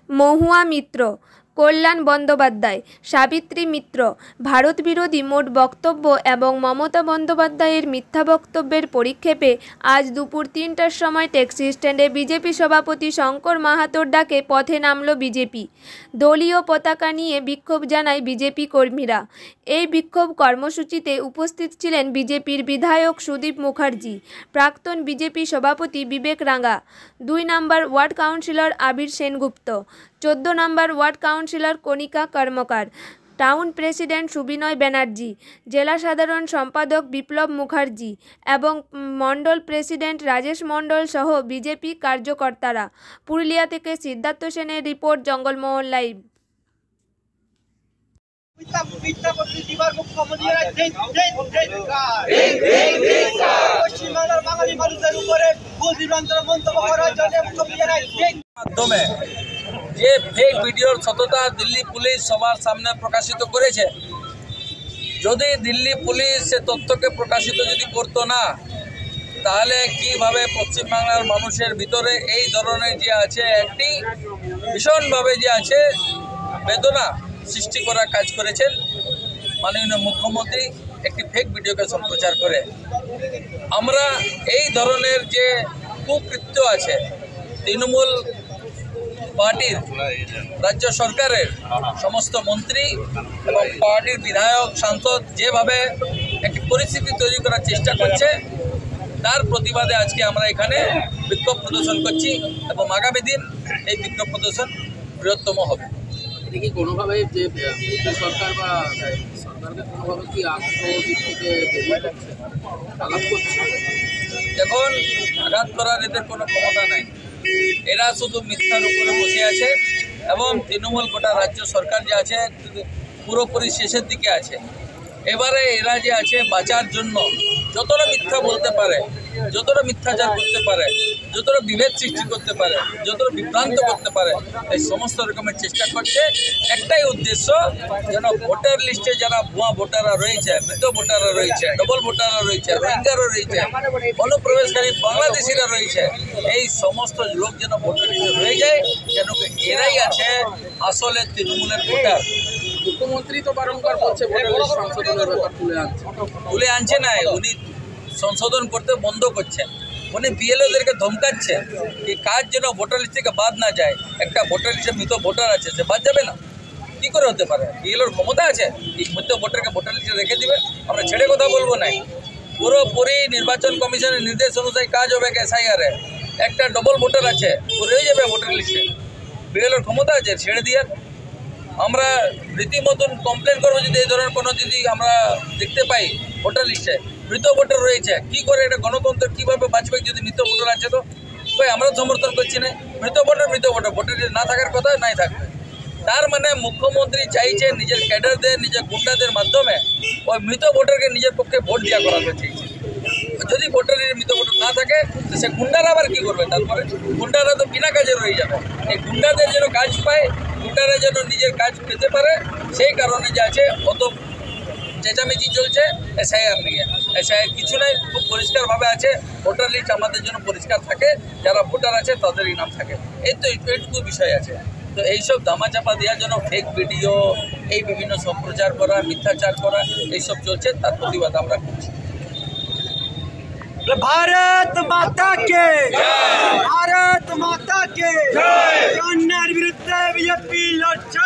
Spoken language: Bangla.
মহুয়া মিত্র, কল্যাণ বন্দ্যোপাধ্যায়, সাবিত্রী মিত্র ভারত বিরোধী মোট বক্তব্য এবং মমতা বন্দ্যোপাধ্যায়ের মিথ্যা বক্তব্যের পরিক্ষেপে আজ দুপুর ৩টার সময় ট্যাক্সি স্ট্যান্ডে বিজেপি সভাপতি শঙ্কর মাহাতোর ডাকে পথে নামল বিজেপি। দলীয় পতাকা নিয়ে বিক্ষোভ জানায় বিজেপি কর্মীরা। এই বিক্ষোভ কর্মসূচিতে উপস্থিত ছিলেন বিজেপির বিধায়ক সুদীপ মুখার্জি, প্রাক্তন বিজেপি সভাপতি বিবেক রাঙ্গা, ২ নম্বর ওয়ার্ড কাউন্সিলর আবির সেনগুপ্ত, ১৪ নম্বর ওয়ার্ড কাউন্সিলর কণিকা কর্মকার, টাউন প্রেসিডেন্ট সুবিনয় ব্যানার্জি, জেলা সাধারণ সম্পাদক বিপ্লব মুখার্জি এবং মণ্ডল প্রেসিডেন্ট রাজেশ মণ্ডল সহ বিজেপি কার্যকর্তারা। পুরুলিয়া থেকে সিদ্ধার্থ সেনের রিপোর্ট, জঙ্গলমহল লাইভ। মাধ্যমে যে ফেক ভিডিওর সততা দিল্লি পুলিশ সবার সামনে প্রকাশিত করেছে, যদি দিল্লি পুলিশ সে তথ্যকে প্রকাশিত যদি করতো না, তাহলে কিভাবে পশ্চিমবাংলার মানুষের ভিতরে এই ধরনের যে আছে একটি ভীষণভাবে যে আছে বেদনা সৃষ্টি করার কাজ করেছেন মাননীয় মুখ্যমন্ত্রী একটি ফেক ভিডিওকে সম্প্রচার করে। আমরা এই ধরনের যে কুকৃত্য আছে তৃণমূল পার্টির রাজ্য সরকারের সমস্ত মন্ত্রী এবং পার্টির বিধায়ক সাংসদ যেভাবে একটি পরিস্থিতি তৈরি করার চেষ্টা করছে, তার প্রতিবাদে আজকে আমরা এখানে বিক্ষোভ প্রদর্শন করছি এবং আগামী দিন এই বিক্ষোভ প্রদর্শন বৃহত্তম হবে। এটা কি কোনোভাবে যে সরকার বা সরকারকে কোনোভাবে কি দিক থেকে আঘাত করছে? দেখুন, আঘাত করার এদের কোনো ক্ষমতা নাই। এরা শুধু মিথ্যার উপরে বসে আছে এবং তৃণমূল গোটা রাজ্য সরকার যে আছে পুরোপুরি শেষের দিকে আছে। এবারে এরা যে আছে বাঁচার জন্য যতটা মিথ্যা বলতে পারে, যতটা মিথ্যাচার করতে পারে, যতটা বিভেদ সৃষ্টি করতে পারে, যতটা বিভ্রান্ত করতে পারে, এই সমস্ত রকমের চেষ্টা করছে। একটাই উদ্দেশ্য, যেন ভোটার লিস্টে যারা ভুয়া ভোটাররা রয়েছে, মৃত ভোটাররা রয়েছে, ডবল ভোটাররা রয়েছে, রোহিঙ্গারও রয়েছে, অনুপ্রবেশকারী বাংলাদেশিরা রয়েছে, এই সমস্ত লোক যেন ভোটার লিস্টে রয়ে যায়, যেন এরাই আছে আসলে তৃণমূলের ভোটার। মুখ্যমন্ত্রী তো বারংবার বলছে ভোটার লিস্ট সংশোধনের ব্যাপার তুলে আনছে না, উনি সংশোধন করতে বন্ধ করছেন। উনি বিএলওদেরকে ধমকাচ্ছে যে কাজ যেন ভোটার লিস্ট থেকে বাদ না যায়। একটা ভোটার লিস্টে মৃত ভোটার আছে, সে বাদ যাবে না? কী করে হতে পারে? বিএলওর ক্ষমতা আছে এই মৃত ভোটারকে ভোটার লিস্টে রেখে দিবে? আমরা ছেড়ে কথা বলবো নাই। পুরোপুরি নির্বাচন কমিশনের নির্দেশ অনুযায়ী কাজ হবে। এসআইআরে একটা ডবল ভোটার আছে, ও রয়ে যাবে ভোটার লিস্টে। বিএলওর ক্ষমতা আছে, ছেড়ে দিয়ে আমরা রীতিমতন কমপ্লেন করবো যদি এই ধরনের কোনো যদি আমরা দেখতে পাই ভোটার লিস্টে মৃত ভোটার রয়েছে। কি করে এটা গণতন্ত্র কীভাবে বাঁচবে যদি মৃত ভোটার আছে? তো আমরাও সমর্থন করছি না। মৃত ভোটার ভোটার না থাকার কথা নাই থাকবে। তার মানে মুখ্যমন্ত্রী চাইছে নিজের ক্যাডারদের, নিজের গুন্ডাদের মাধ্যমে ওই মৃত ভোটারকে নিজের পক্ষে ভোট দেওয়া করাতে চাইছে। যদি ভোটারের মৃত ভোটার না থাকে তো সে গুন্ডারা আবার কী করবে? তারপরে গুন্ডারা তো বিনা কাজে রয়ে যাবে। এই গুন্ডাদের যেন কাজ পায়, গুন্ডারা যেন নিজের কাজ পেতে পারে, সেই কারণে যে আছে অত চেঁচামেচি চলছে এসআইআর নিয়ে। এসআইআর কিছু নেই, খুব পরিষ্কারভাবে আছে। ভোটার লিস্ট আমাদের জন্য পরিষ্কার থাকে, যারা ভোটার আছে তাদেরই নাম থাকে। এই তো এইটুকু বিষয় আছে। তো এইসব দামাচাপা দেওয়ার জন্য ফেক ভিডিও, এই বিভিন্ন সম্প্রচার করা, মিথ্যাচার করা, এইসব চলছে, তার প্রতিবাদ আমরা করছি। भारत माता के भारत माता के अन्याय विरुद्ध बीजेपी लड़ছে।